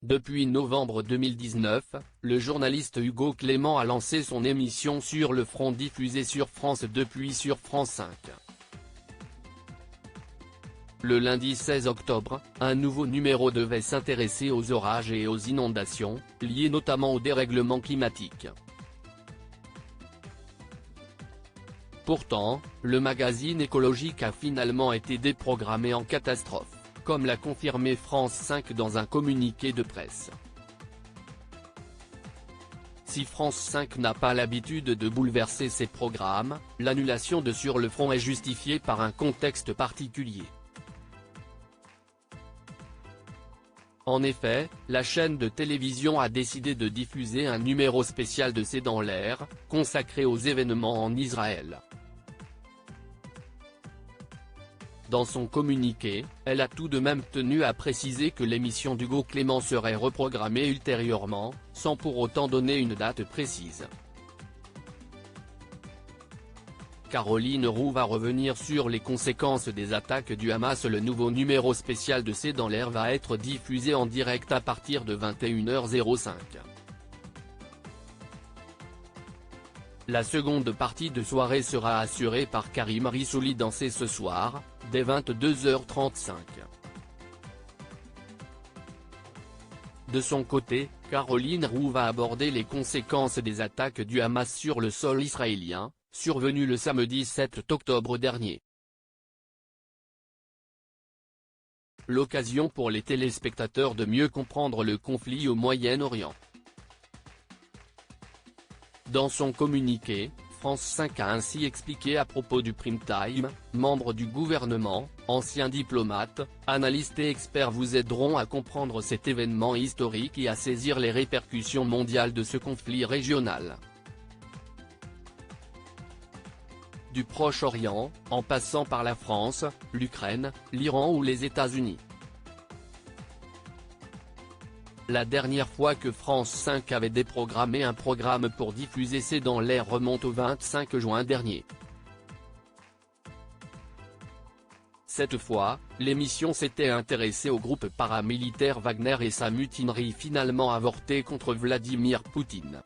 Depuis novembre 2019, le journaliste Hugo Clément a lancé son émission Sur le front diffusée sur France 2 puis sur France 5. Le lundi 16 octobre, un nouveau numéro devait s'intéresser aux orages et aux inondations, liés notamment au dérèglement climatique. Pourtant, le magazine écologique a finalement été déprogrammé en catastrophe, comme l'a confirmé France 5 dans un communiqué de presse. Si France 5 n'a pas l'habitude de bouleverser ses programmes, l'annulation de Sur le front est justifiée par un contexte particulier. En effet, la chaîne de télévision a décidé de diffuser un numéro spécial de C'est dans l'air, consacré aux événements en Israël. Dans son communiqué, elle a tout de même tenu à préciser que l'émission d'Hugo Clément serait reprogrammée ultérieurement, sans pour autant donner une date précise. Caroline Roux va revenir sur les conséquences des attaques du Hamas. Le nouveau numéro spécial de C'est dans l'air va être diffusé en direct à partir de 21h05. La seconde partie de soirée sera assurée par Karim Rissouli dans C'est ce soir, dès 22h35. De son côté, Caroline Roux va aborder les conséquences des attaques du Hamas sur le sol israélien, survenues le samedi 7 octobre dernier. L'occasion pour les téléspectateurs de mieux comprendre le conflit au Moyen-Orient. Dans son communiqué, France 5 a ainsi expliqué à propos du prime time, membres du gouvernement, anciens diplomates, analystes et experts vous aideront à comprendre cet événement historique et à saisir les répercussions mondiales de ce conflit régional. Du Proche-Orient, en passant par la France, l'Ukraine, l'Iran ou les États-Unis. La dernière fois que France 5 avait déprogrammé un programme pour diffuser C'est dans l'air remonte au 25 juin dernier. Cette fois, l'émission s'était intéressée au groupe paramilitaire Wagner et sa mutinerie finalement avortée contre Vladimir Poutine.